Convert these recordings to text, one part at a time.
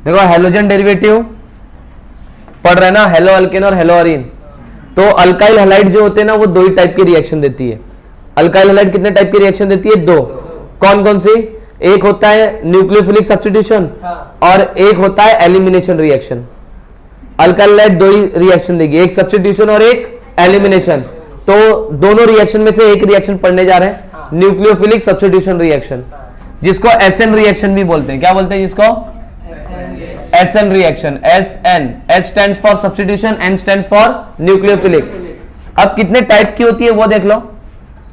देखो halogen derivative पढ़ रहे हैं ना, हेलो अल्केन और हेलो अरीन। तो अल्काइल हैलाइड जो होते हैं ना वो दो ही टाइप की रिएक्शन देती है। अल्काइल हैलाइड कितने टाइप की रिएक्शन देती है? दो। कौन कौन सी? एक होता है न्यूक्लियोफिलिक सब्स्टिट्यूशन और एक होता है एलिमिनेशन रिएक्शन। अल्काइल हैलाइड दो ही रिएक्शन देगी, एक सब्स्टिट्यूशन और एक एलिमिनेशन। तो दोनों रिएक्शन में से एक रिएक्शन पढ़ने जा रहे हैं, न्यूक्लियोफिलिक सब्स्टिट्यूशन रिएक्शन, जिसको एसएन रिएक्शन भी बोलते हैं। क्या बोलते हैं जिसको? SN reaction. SN, S stands for substitution, N stands for nucleophilic. अब कितने टाइप की होती है वो देख लो।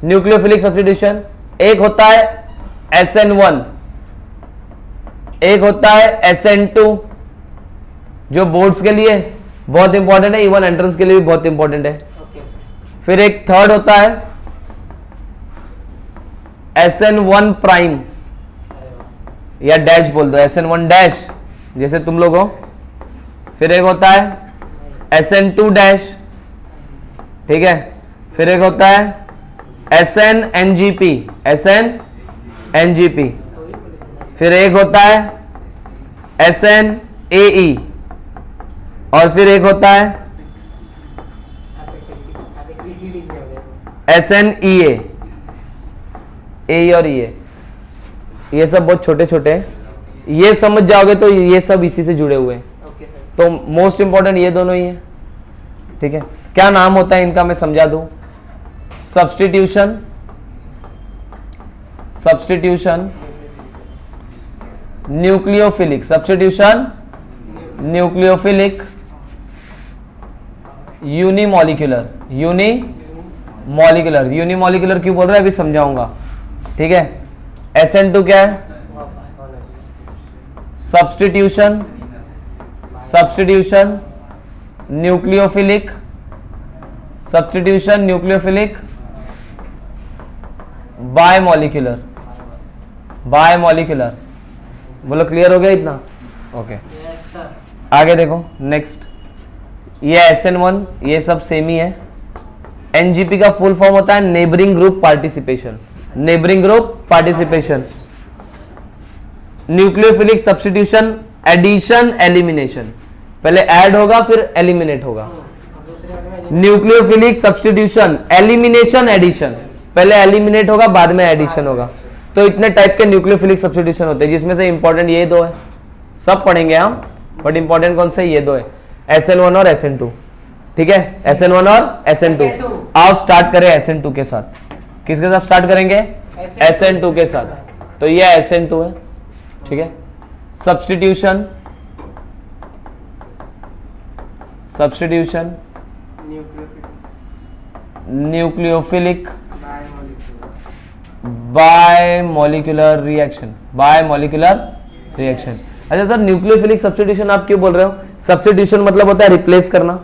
न्यूक्लियोफिलिक सब्स्टिट्यूशन एक होता है SN1, एक होता है SN2 जो बोर्ड्स के लिए बहुत इंपॉर्टेंट है, इवन एंट्रेंस के लिए भी बहुत इंपॉर्टेंट है। फिर एक थर्ड होता है SN1 प्राइम या डैश बोल दो, SN1 डैश जैसे तुम लोग हो। फिर एक होता है SN2 डैश, ठीक है। फिर एक होता है SNNGP, SNNGP। फिर एक होता है SNAE और फिर एक होता है SNEA। ए और ये सब बहुत छोटे छोटे हैं, ये समझ जाओगे तो ये सब इसी से जुड़े हुए हैं। तो मोस्ट इंपॉर्टेंट ये दोनों ही है, ठीक है। क्या नाम होता है इनका मैं समझा दूं। Substitution, substitution nucleophilic, substitution nucleophilic, unimolecular, unimolecular. Unimolecular क्यों बोल रहा है अभी समझाऊंगा, ठीक है। SN2 क्या है? Substitution, substitution nucleophilic, substitution nucleophilic bimolecular, bimolecular. बोलो क्लियर हो गया इतना? ओके आगे देखो नेक्स्ट। ये SN1 ये सब सेम ही है। NGP का फुल फॉर्म होता है neighbouring group participation, neighbouring group participation. Nucleophilic substitution addition elimination, पहले ऐड होगा फिर एलिमिनेट होगा। न्यूक्लियोफिलिक सब्स्टिट्यूशन एलिमिनेशन एडिशन, पहले एलिमिनेट होगा बाद में एडिशन होगा। तो इतने टाइप के न्यूक्लियोफिलिक सब्स्टिट्यूशन होते हैं, जिसमें से इंपॉर्टेंट ये दो है, सब पढ़ेंगे हम, बट इंपॉर्टेंट कौन से? ये दो है, SN1 और SN2, ठीक है। SN1 और SN2। आओ स्टार्ट करें SN2 के साथ। किसके साथ स्टार्ट करेंगे? SN2 के साथ। तो ये SN2 है, ठीक है। Substitution, substitution nucleophilic bimolecular reaction, bimolecular reaction. अच्छा सर न्यूक्लियोफिलिक सब्स्टिट्यूशन आप क्यों बोल रहे हो? सब्स्टिट्यूशन मतलब होता है रिप्लेस करना,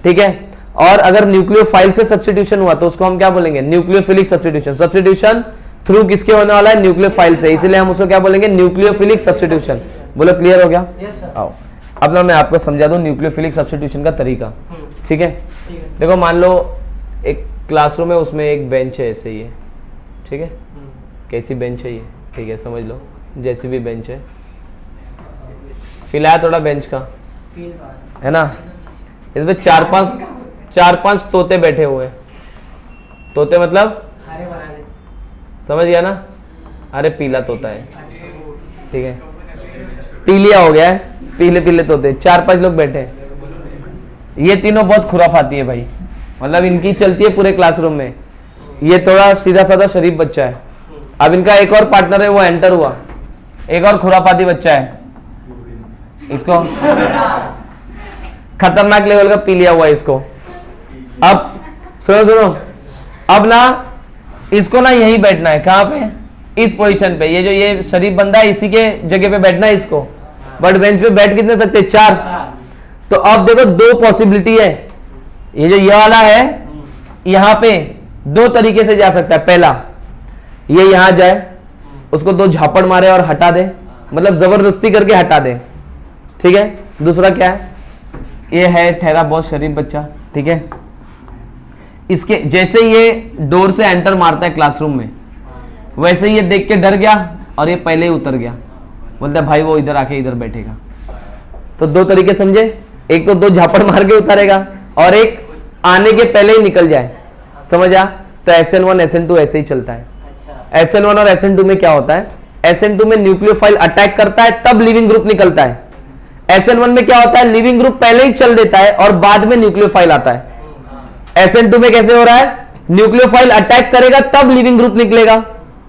ठीक है। और अगर न्यूक्लियोफाइल से सब्स्टिट्यूशन हुआ तो उसको हम क्या बोलेंगे? Nucleophilic substitution. सब्स्टिट्यूशन थ्रू किसके होने वाला है? न्यूक्लियोफाइल से, इसलिए हम उसको क्या बोलेंगे? Nucleophilic substitution. बोलो क्लियर हो गया? आओ अब ना मैं आपको समझा दूं न्यूक्लियोफिलिक सब्स्टिट्यूशन का तरीका, ठीक है। देखो मान लो एक क्लासरूम है, उसमें एक बेंच है ऐसे ही है, ठीक है। कैसी बेंच है ये? ठीक है समझ लो, जैसी भी बेंच है। फील आया थोड़ा बेंच का, है ना। इसमें चार पांच तोते बैठे हुए हैं। तोते मतलब समझ गया ना? अरे पीला तोता है, ठीक है, पीलिया हो गया है, पीले पीले तोते, 4-5 लोग बैठे हैं। ये तीनों बहुत खुराफाती है भाई, मतलब इनकी चलती है पूरे क्लासरूम में। ये थोड़ा सीधा साधा शरीफ बच्चा है। अब इनका एक और पार्टनर है, वो एंटर हुआ, एक और खुराफाती बच्चा है, इसको खतरनाक लेवल का पी लिया हुआ है इसको। अब सुनो, अब ना इसको ना यही बैठना है, कहां पे? इस पोजीशन पे। ये जो ये शरीफ बंदा है इसी के जगह पे बैठना है इसको, बट बेंच पे बैठ कितने सकते? 4। तो अब देखो 2 पॉसिबिलिटी है। ये जो ये वाला है यहां पे 2 तरीके से जा सकता है। पहला, ये यहां जाए, उसको 2 झापड़ मारे और हटा दे, मतलब जबरदस्ती करके हटा दे, ठीक है। दूसरा क्या है? ये है ठहरा बहुत शरीफ बच्चा, ठीक है। इसके जैसे ये डोर से एंटर मारता है क्लासरूम में, वैसे ही ये देख के डर गया और ये पहले ही उतर गया। बोलता है भाई वो इधर आके इधर बैठेगा, तो दो तरीके समझे, एक तो दो झापड़ मार के उतारेगा और एक आने के पहले ही निकल जाए, समझ आ? तो SN1 SN2 ऐसे ही चलता है। SN1 और SN2 में क्या होता है, SN2 में न्यूक्लियोफाइल अटैक करता है तब लिविंग ग्रुप निकलता है। SN1 में क्या होता है, लिविंग ग्रुप पहले ही चल देता है और बाद में न्यूक्लियोफाइल आता है। SN2 में कैसे हो रहा है, न्यूक्लियोफाइल अटैक करेगा तब लिविंग ग्रुप निकलेगा,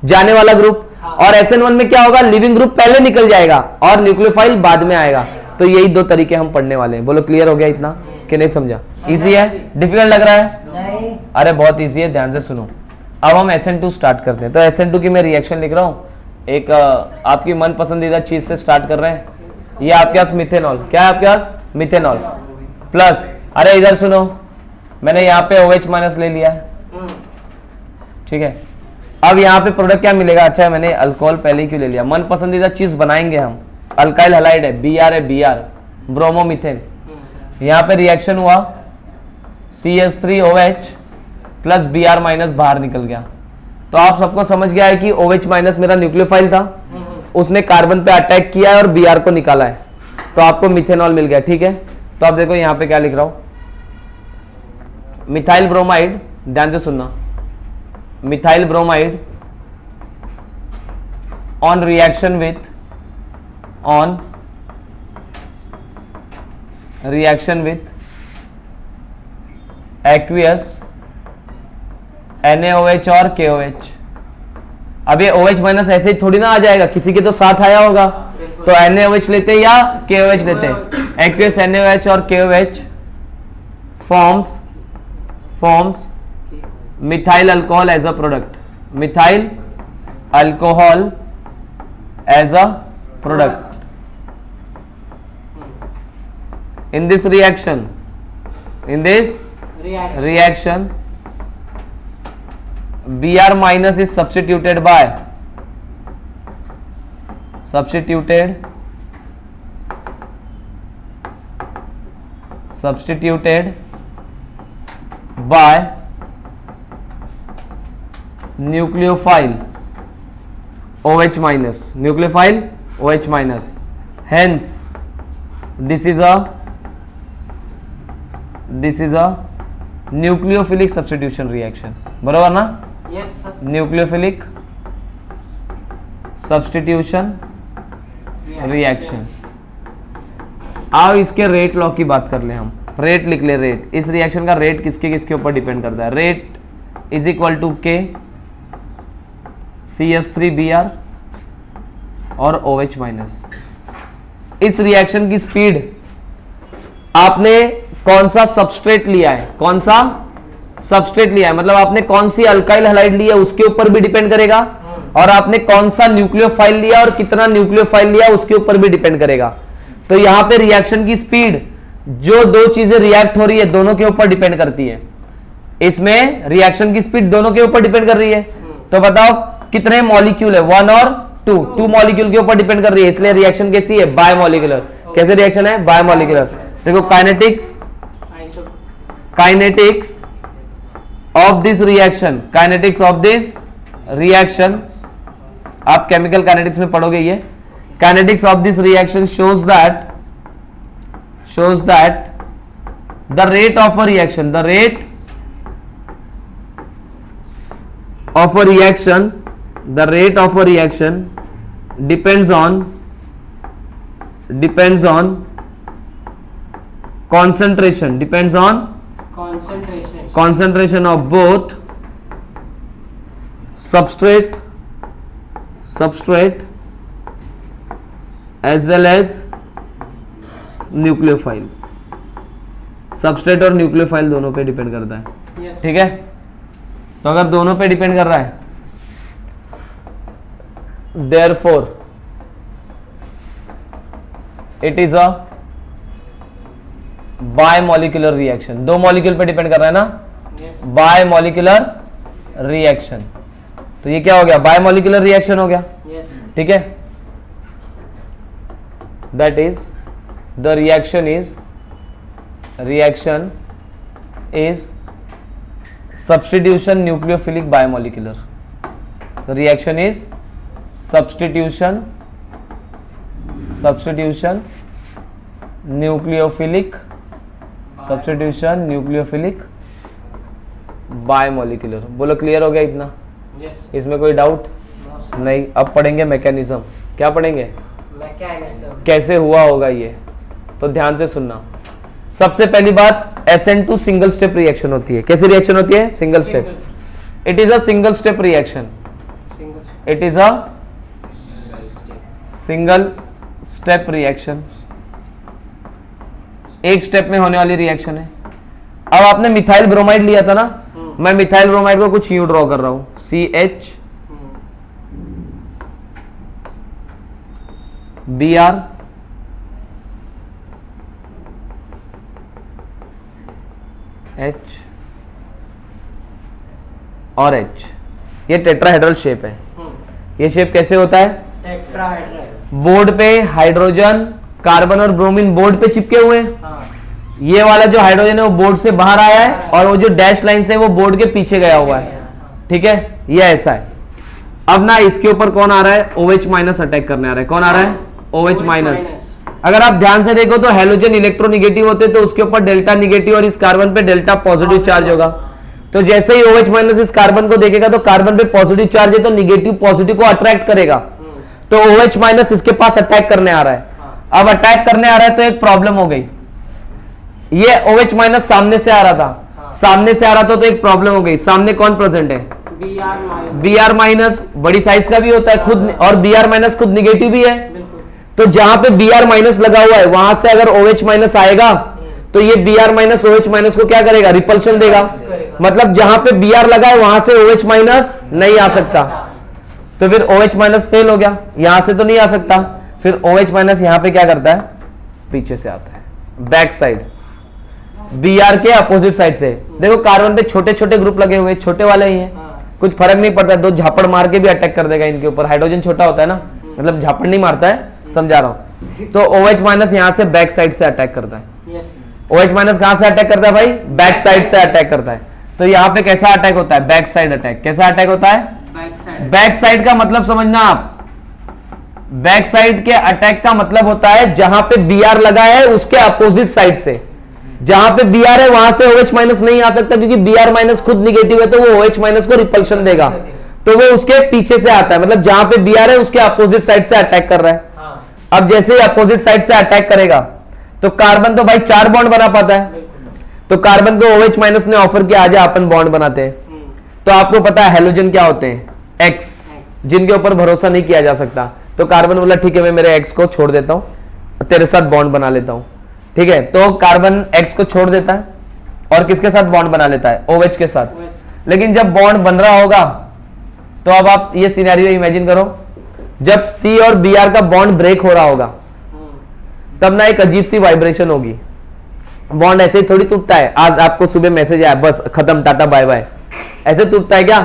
जाने वाला ग्रुप, और SN1 में क्या होगा, लिविंग ग्रुप पहले निकल जाएगा और न्यूक्लियोफाइल बाद में आएगा। तो यही दो तरीके हम पढ़ने वाले हैं। बोलो क्लियर हो गया इतना कि नहीं समझा? इजी है, डिफिकल्ट लग रहा है? नहीं। अरे बहुत इजी है, ध्यान से सुनो। अब हम SN2 स्टार्ट करते हैं। तो SN2 की मैं रिएक्शन लिख रहा हूँ, एक आपकी मन पसंदीदा चीज से स्टार्ट कर रहे हैं। ये आपके पास मिथेनॉल, क्या है आपके पास, मिथेनॉल प्लस, अरे इधर सुनो, मैंने यहाँ पे OH माइनस ले लिया है, ठीक है। अब यहाँ पे प्रोडक्ट क्या मिलेगा, अच्छा मैंने अल्कोहल पहले ही क्यों ले लिया, मन पसंदीदा चीज बनाएंगे हम, अल्काइल हैलाइड है, Br है, Br ब्रोमोमीथेन। यहाँ पे रिएक्शन हुआ CH3OH प्लस Br माइनस बाहर निकल गया। तो आप सबको समझ गया है कि OH माइनस मेरा न्यूक्लियोफाइल था, उसने कार्बन पे अटैक किया है और Br को निकाला है, तो आपको मिथेनॉल मिल गया, ठीक है। तो आप देखो यहाँ पे क्या लिख रहा हूं, मिथाइल ब्रोमाइड, ध्यान से सुनना, methyl bromide on reaction with aqueous NaOH और KOH। अब ये OH माइनस ऐसे ही थोड़ी ना आ जाएगा, किसी के तो साथ आया होगा, तो NaOH लेते हैं या KOH लेते हैं, एक्वियस NaOH और KOH forms methyl alcohol as a product, methyl alcohol as a product. In this reaction, Br minus is substituted by nucleophile OH minus, hence this is a nucleophilic substitution reaction, बरोबर ना? Yes sir. Nucleophilic substitution reaction। अब इसके rate law की बात कर ले, हम rate लिख ले, रेट, इस रिएक्शन का रेट किसके किसके ऊपर डिपेंड करता है, rate is equal to K CH3Br और OH माइनस। इस रिएक्शन की स्पीड, आपने कौन सा सबस्ट्रेट लिया है, कौन सा सबस्ट्रेट लिया है, मतलब आपने कौन सी अल्काइल हैलाइड लिया उसके ऊपर भी डिपेंड करेगा, और आपने कौन सा न्यूक्लियोफाइल लिया और कितना न्यूक्लियोफाइल लिया उसके ऊपर भी डिपेंड करेगा। तो यहां पे रिएक्शन की स्पीड, जो दो चीजें रिएक्ट हो रही है दोनों के ऊपर डिपेंड करती है। इसमें रिएक्शन की स्पीड दोनों के ऊपर डिपेंड कर रही है। तो बताओ कितने मॉलिक्यूल है, 1 और 2 मॉलिक्यूल के ऊपर डिपेंड कर रही है, इसलिए रिएक्शन कैसी है, बायमॉलिक्यूलर। कैसे रिएक्शन है, बायमॉलिक्यूलर। देखो काइनेटिक्स ऑफ दिस रिएक्शन, आप केमिकल काइनेटिक्स में पढ़ोगे ये, kinetics of this reaction shows that the rate of a reaction, depends on concentration of both substrate as well as nucleophile. Substrate और nucleophile दोनों पे depend करता है, ठीक है। तो अगर दोनों पे डिपेंड कर रहा है, therefore it is a bimolecular reaction. दो मॉलिक्यूल पे डिपेंड कर रहा है ना, बायमॉलिक्यूलर रिएक्शन। तो ये क्या हो गया, बायमॉलिक्यूलर रिएक्शन हो गया, ठीक है। That is the reaction is substitution nucleophilic biomolecular. The reaction is substitution nucleophilic substitution, nucleophilic bimolecular. बोलो क्लियर हो गया इतना? इसमें कोई डाउट नहीं। अब पढ़ेंगे मैकेनिज्म। क्या पढ़ेंगे? मैकेनिज्म। कैसे हुआ होगा ये, तो ध्यान से सुनना। सबसे पहली बात, SN2 सिंगल स्टेप रिएक्शन होती है। कैसी रिएक्शन होती है? Single step. It is a single step reaction. It is a single step reaction, एक स्टेप में होने वाली रिएक्शन है। अब आपने मिथाइल ब्रोमाइड लिया था ना, मैं मिथाइल ब्रोमाइड को कुछ यूं ड्रॉ कर रहा हूं, CH Br H और H। ये टेट्राहेड्रल शेप है। ये शेप कैसे होता है? टेट्राहेड्रल। बोर्ड पे हाइड्रोजन, कार्बन और ब्रोमीन बोर्ड पे चिपके हुए हैं। ये वाला जो हाइड्रोजन है वो बोर्ड से बाहर आया है और वो जो डैश लाइन से वो बोर्ड के पीछे गया हुआ है। ठीक है, ये ऐसा है। अब ना इसके ऊपर कौन आ रहा है? OH माइनस अटैक करने आ रहा है। कौन आ रहा है? OH minus. अगर आप ध्यान से देखो तो हैलोजन इलेक्ट्रोनिगेटिव होते तो उसके ऊपर डेल्टा निगेटिव और इस कार्बन पे डेल्टा पॉजिटिव चार्ज होगा। तो जैसे ही OH माइनस इस कार्बन को देखेगा तो कार्बन पे पॉजिटिव चार्ज है तो निगेटिव पॉजिटिव को अट्रैक्ट करेगा। तो OH माइनस इसके पास अटैक करने आ रहा है। अब अटैक करने आ रहा है तो एक प्रॉब्लम हो गई। ये OH माइनस सामने से आ रहा था, सामने से आ रहा था तो एक प्रॉब्लम हो गई। सामने कौन प्रेजेंट है? Br minus. बड़ी साइज का भी होता है खुद, और Br माइनस खुद निगेटिव भी है। तो जहां पे Br माइनस लगा हुआ है वहां से अगर OH माइनस आएगा तो ये Br माइनस OH माइनस को क्या करेगा? रिपल्शन देगा। मतलब जहां पे Br लगा है वहां से OH माइनस नहीं आ सकता, तो फिर OH माइनस फेल हो गया। यहां से तो नहीं आ सकता, फिर OH माइनस यहां पे क्या करता है? पीछे से आता है, बैक साइड, Br के अपोजिट साइड से। देखो कार्बन पे छोटे छोटे ग्रुप लगे हुए, छोटे वाले ही हैं, कुछ फर्क नहीं पड़ता। दो झापड़ मार के भी अटैक कर देगा इनके ऊपर। हाइड्रोजन छोटा होता है ना, मतलब झापड़ नहीं मारता है, समझा रहा हूं। तो OH माइनस यहां से बैक साइड से अटैक करता है। OH माइनस कहां से अटैक करता है भाई? बैक साइड से अटैक करता है। तो यहां पे कैसा अटैक होता है? Back side attack. कैसा अटैक होता है? बैक साइड का मतलब समझना आप, बैक साइड के अटैक का मतलब होता है जहां पे Br लगा है उसके अपोजिट साइड से। जहां पे Br है वहां से OH माइनस नहीं आ सकता क्योंकि Br माइनस खुद निगेटिव है तो वो OH माइनस को रिपल्शन देगा, तो वो उसके पीछे से आता है। मतलब जहां पे Br है उसके अपोजिट साइड से अटैक कर रहा है। अब जैसे ही अपोजिट साइड से अटैक करेगा तो कार्बन तो भाई 4 बॉन्ड बना पाता है, तो कार्बन को OH माइनस ने ऑफर किया आजा अपन बॉन्ड बनाते हैं। तो आपको पता है हेलोजन क्या होते हैं? X, जिनके ऊपर भरोसा नहीं किया जा सकता। तो कार्बन बोला ठीक है मैं मेरे X को छोड़ देता हूं, तेरे साथ बॉन्ड बना लेता हूं। ठीक है, तो कार्बन X को छोड़ देता है और किसके साथ बॉन्ड बना लेता है? OH के साथ। लेकिन जब बॉन्ड बन रहा होगा तो अब आप ये सिनेरियो इमेजिन करो, जब C और Br का बॉन्ड ब्रेक हो रहा होगा तब ना एक अजीब सी वाइब्रेशन होगी। बॉन्ड ऐसे ही थोड़ी टूटता है, आज आपको सुबह मैसेज आया बस खत्म टाटा बाय बाय, ऐसे टूटता है क्या?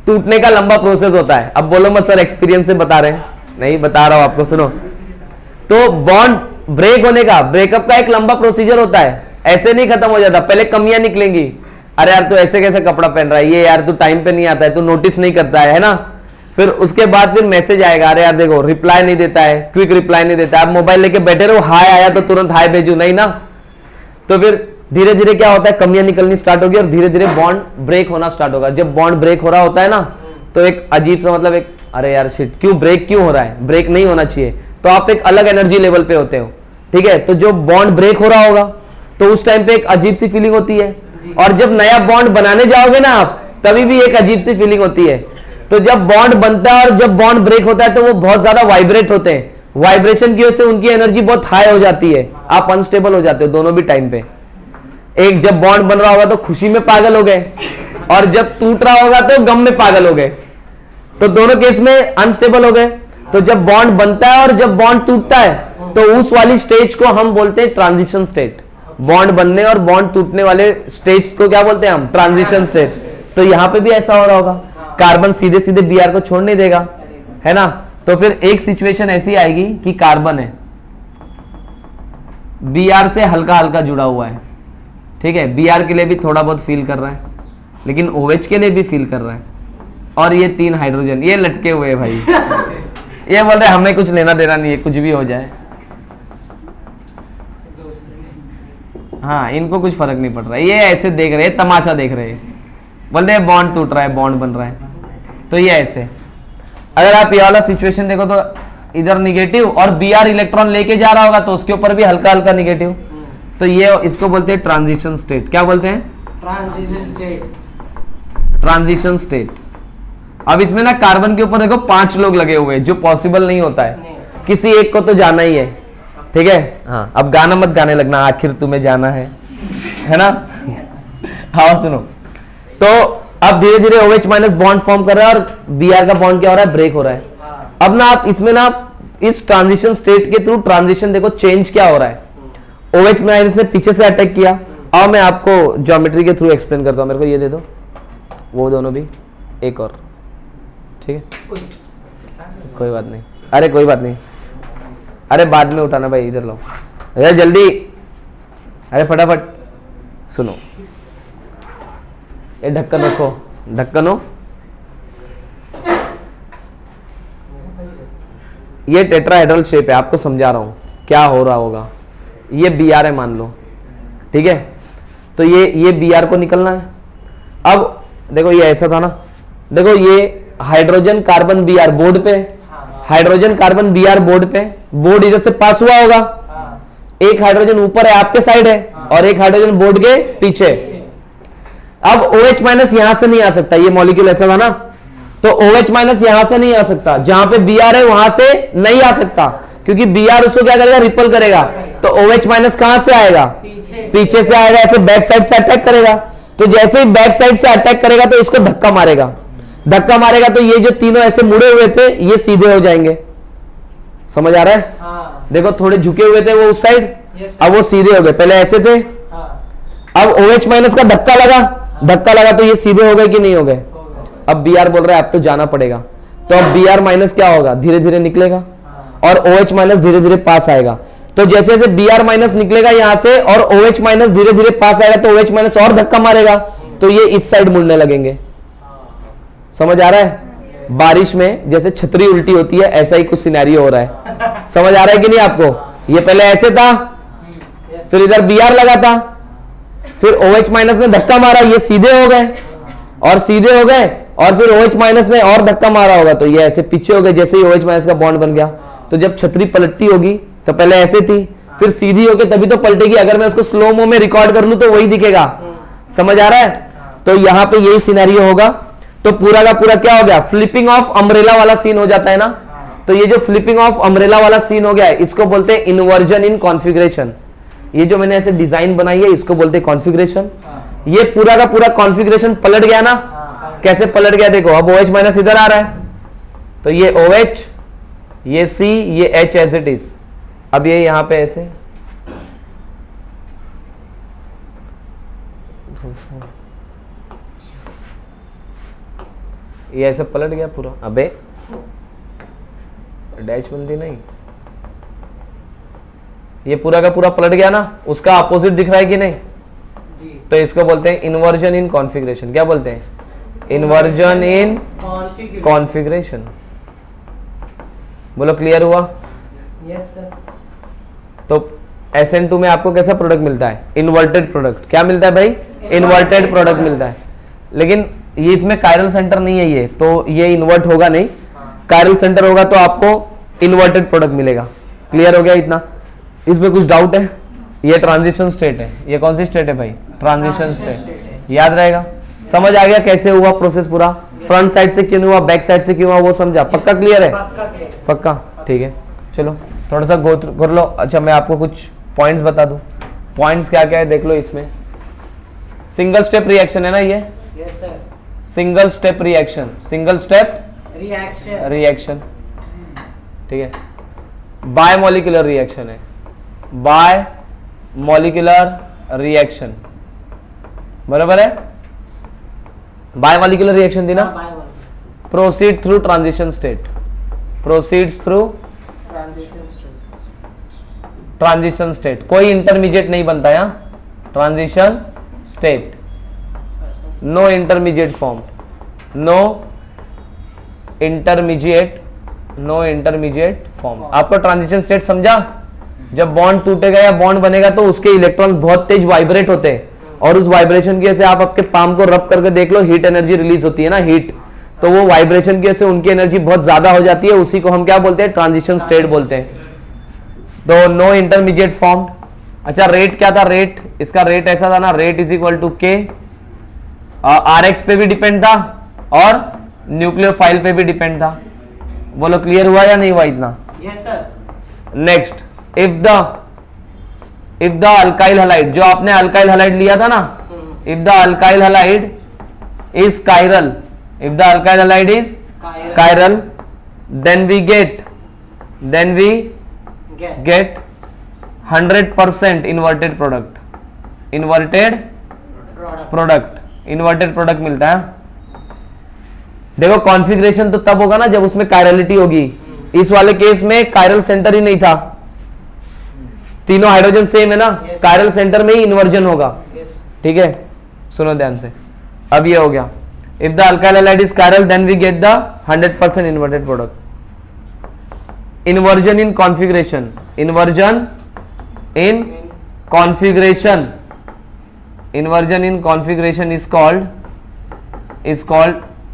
टूटने का लंबा प्रोसेस होता है। अब बोलो मत सर एक्सपीरियंस से बता रहे हैं, नहीं बता रहा हूं आपको, सुनो। तो बॉन्ड ब्रेक होने का, ब्रेकअप का एक लंबा प्रोसीजर होता है, ऐसे नहीं खत्म हो जाता। पहले कमियां निकलेंगी, अरे यार तू ऐसे कैसे कपड़ा पहन रहा है, ये यार तू टाइम पे नहीं आता है, तू नोटिस नहीं करता है ना। फिर उसके बाद फिर मैसेज आएगा, अरे यार देखो रिप्लाई नहीं देता है, क्विक रिप्लाई नहीं देता है। आप मोबाइल लेके बैठे रहो, हाय आया तो तुरंत हाय भेजू, नहीं ना। तो फिर धीरे धीरे क्या होता है, कमियां निकलनी स्टार्ट होगी और धीरे धीरे बॉन्ड ब्रेक होना स्टार्ट होगा। जब बॉन्ड ब्रेक हो रहा होता है ना तो एक अजीब सा मतलब एक अरे यार शिट क्यों ब्रेक क्यों हो रहा है, ब्रेक नहीं होना चाहिए, तो आप एक अलग एनर्जी लेवल पे होते हो। ठीक है, तो जो बॉन्ड ब्रेक हो रहा होगा तो उस टाइम पे एक अजीब सी फीलिंग होती है, और जब नया बॉन्ड बनाने जाओगे ना आप तभी भी एक अजीब सी फीलिंग होती है। तो जब बॉन्ड बनता है और जब बॉन्ड ब्रेक होता है तो वो बहुत ज्यादा वाइब्रेट होते हैं, वाइब्रेशन की वजह से उनकी एनर्जी बहुत हाई हो जाती है, आप अनस्टेबल हो जाते हो दोनों भी टाइम पे। एक जब बॉन्ड बन रहा होगा तो खुशी में पागल हो गए, और जब टूट रहा होगा तो गम में पागल हो गए, तो दोनों केस में अनस्टेबल हो गए। तो जब बॉन्ड बनता है और जब बॉन्ड टूटता है तो उस वाली स्टेज को हम बोलते हैं ट्रांजिशन स्टेट। बॉन्ड बनने और बॉन्ड टूटने वाले स्टेज को क्या बोलते हैं हम? Transition stage. तो यहां पे भी ऐसा हो रहा होगा, कार्बन सीधे सीधे Br को छोड़ नहीं देगा, है ना। तो फिर एक सिचुएशन ऐसी आएगी कि कार्बन है Br से हल्का हल्का जुड़ा हुआ है, ठीक है, Br के लिए भी थोड़ा बहुत फील कर रहा है, लेकिन OH के लिए भी फील कर रहा है, और ये 3 हाइड्रोजन ये लटके हुए हैं भाई। ये बोल रहे हमें कुछ लेना देना नहीं है, कुछ भी हो जाए। हाँ, इनको कुछ फर्क नहीं पड़ रहा है, ये ऐसे देख रहे हैं, तमाशा देख रहे हैं, बोलते हैं बॉन्ड टूट रहा है, बॉन्ड बन रहा है। तो ये ऐसे, अगर आप ये वाला सिचुएशन देखो तो इधर निगेटिव और Br इलेक्ट्रॉन लेके जा रहा होगा तो उसके ऊपर भी हल्का हल्का निगेटिव, तो ये इसको बोलते हैं ट्रांजिशन स्टेट। क्या बोलते हैं? Transition state. Transition state. अब इसमें ना कार्बन के ऊपर देखो 5 लोग लगे हुए हैं, जो पॉसिबल नहीं होता है, किसी एक को तो जाना ही है, ठीक है। हाँ, अब गाना मत गाने लगना, आखिर तुम्हें जाना है ना। हाँ सुनो, तो अब धीरे धीरे OH माइनस बॉन्ड फॉर्म कर रहा है और Br का बॉन्ड क्या हो रहा है? ब्रेक हो रहा है। अब ना आप इसमें ना इस ट्रांजिशन स्टेट के थ्रू ट्रांजिशन देखो चेंज क्या हो रहा है। OH माइनस ने पीछे से अटैक किया। अब मैं आपको ज्योमेट्री के थ्रू एक्सप्लेन करता हूं, मेरे को ये दे दो, वो दोनों भी, एक और, ठीक है, कोई बात नहीं, अरे कोई बात नहीं, अरे बाद में उठाना भाई, इधर लो, अरे जल्दी, अरे फटाफट सुनो, ये ढक्कन रखो, ढक्कन हो, ये टेट्राहेड्रल शेप है, आपको समझा रहा हूं क्या हो रहा होगा। ये Br है मान लो, ठीक है, तो ये Br को निकलना है। अब देखो ये ऐसा था ना, देखो ये हाइड्रोजन कार्बन Br बोर्ड पे, हाइड्रोजन कार्बन Br बोर्ड पे, बोर्ड इधर से पास हुआ होगा, एक हाइड्रोजन ऊपर है आपके साइड है और एक हाइड्रोजन बोर्ड के पीछे। अब OH माइनस यहां से नहीं आ सकता, ये मॉलिक्यूल ऐसा था ना, तो OH माइनस यहां से नहीं आ सकता, जहां पे Br है वहां से नहीं आ सकता, क्योंकि Br उसको क्या करेगा? रिपल करेगा। तो OH माइनस कहां से आएगा? पीछे से आएगा, ऐसे बैक साइड से अटैक करेगा। तो जैसे ही बैक साइड से अटैक करेगा तो इसको धक्का मारेगा, धक्का मारेगा तो ये जो तीनों ऐसे मुड़े हुए थे ये सीधे हो जाएंगे। समझ आ रहा है? हाँ। देखो थोड़े झुके हुए थे वो उस साइड, अब वो सीधे हो गए, पहले ऐसे थे। अब OH माइनस का धक्का लगा, धक्का लगा तो ये सीधे हो गए कि नहीं हो गए? अब Br बोल रहा है अब तो जाना पड़ेगा, तो अब Br माइनस क्या होगा? धीरे धीरे निकलेगा और OH माइनस धीरे धीरे पास आएगा। तो जैसे जैसे Br माइनस निकलेगा यहां से और OH माइनस धीरे धीरे पास आएगा तो OH माइनस और धक्का मारेगा तो ये इस साइड मुड़ने लगेंगे। समझ आ रहा है? बारिश में जैसे छतरी उल्टी होती है ऐसा ही कुछ सिनेरियो हो रहा है। समझ आ रहा है कि नहीं आपको? ये पहले ऐसे था, फिर इधर Br लगा था, फिर OH माइनस ने धक्का मारा, ये सीधे हो गए और सीधे हो गए और फिर OH माइनस ने और धक्का मारा होगा तो ये ऐसे पीछे हो गए। जैसे ही OH माइनस का बॉन्ड बन गया तो जब छतरी पलटती होगी तो पहले ऐसे थी, फिर सीधी होके तभी तो पलटेगी। अगर मैं उसको स्लो मो में रिकॉर्ड कर लूं तो वही दिखेगा। समझ आ रहा है? तो यहां पे यही सिनेरियो होगा। तो पूरा का पूरा क्या हो गया? फ्लिपिंग ऑफ अम्ब्रेला वाला सीन हो जाता है ना। तो ये जो फ्लिपिंग ऑफ अम्ब्रेला वाला सीन हो गया है इसको बोलते हैं इन्वर्जन इन कॉन्फ़िगरेशन। ये जो मैंने ऐसे डिजाइन बनाई है इसको बोलते हैं कॉन्फ़िगरेशन। ये पूरा का पूरा कॉन्फ़िगरेशन पलट गया ना। कैसे पलट गया देखो, अब OH माइनस इधर आ रहा है तो ये OH, ये C, ये H एज इट इज। अब ये यहां पे ऐसे ये ऐसे पलट गया पूरा। अबे डैश बंदी नहीं, ये पूरा का पूरा पलट गया ना, उसका अपोजिट दिख रहा है कि नहीं? तो इसको बोलते हैं इन्वर्जन इन कॉन्फ़िगरेशन। क्या बोलते हैं? Inversion in configuration. बोलो क्लियर हुआ? Yes sir. तो SN2 में आपको कैसा प्रोडक्ट मिलता है? Inverted product. क्या मिलता है भाई? इन्वर्टेड प्रोडक्ट मिलता है। लेकिन ये इसमें कायरल सेंटर नहीं है, ये तो ये इन्वर्ट होगा नहीं। कायरल सेंटर होगा तो आपको इन्वर्टेड प्रोडक्ट मिलेगा। क्लियर हो गया इतना? इसमें कुछ डाउट है? ये ट्रांजिशन स्टेट है। ये कौन सी स्टेट है भाई? Transition state. याद रहेगा? समझ आ गया कैसे हुआ प्रोसेस पूरा? फ्रंट साइड से क्यों हुआ, बैक साइड से क्यों हुआ, वो समझा? पक्का क्लियर है? पक्का, ठीक है। चलो थोड़ा सा गो थ्रू कर लो। अच्छा मैं आपको कुछ पॉइंट्स बता दूं। पॉइंट्स क्या क्या है देख लो इसमें। सिंगल स्टेप रिएक्शन है ना ये? Yes sir. Single step reaction, single step reaction, ठीक है। बाय मॉलिक्यूलर रिएक्शन है, बाय मॉलिक्यूलर रिएक्शन, बराबर है? बाय मॉलिक्यूलर रिएक्शन थी ना? Proceed through transition state, proceeds through transition state. कोई इंटरमीडिएट नहीं बनता है transition state, no intermediate form, no intermediate form. आपको ट्रांजिशन स्टेट समझा? जब बॉन्ड टूटेगा या बॉन्ड बनेगा तो उसके इलेक्ट्रॉन्स बहुत तेज वाइब्रेट होते हैं, और उस वाइब्रेशन की वजह से आप आपके पाम को रब करके देख लो, हीट एनर्जी रिलीज होती है ना, हीट, तो वो वाइब्रेशन की वजह से उनकी एनर्जी बहुत ज्यादा हो जाती है, उसी को हम क्या बोलते हैं, ट्रांजिशन स्टेट बोलते हैं। तो नो इंटरमीडिएट फॉर्म। अच्छा रेट क्या था, रेट, इसका रेट ऐसा था ना, रेट इज इक्वल टू के, RX पे भी डिपेंड था और न्यूक्लियोफाइल पे भी डिपेंड था। बोलो क्लियर हुआ या नहीं हुआ इतना? Yes sir. Next, if the alkyl halide, जो आपने अल्काइल हैलाइड लिया था ना, if the alkyl halide is chiral, if the alkyl halide is chiral, then we get 100% inverted product, inverted product मिलता है। देखो कॉन्फ़िगरेशन तो तब होगा ना जब उसमें कायरलिटी होगी, इस वाले केस में कायरल सेंटर ही नहीं था, तीनों हाइड्रोजन सेम है ना, कायरल सेंटर में ही इन्वर्जन होगा। ठीक है, सुनो ध्यान से, अब ये हो गया, if the alkyl halide is chiral then we get the 100% inverted product. inversion in configuration, inversion in configuration is called,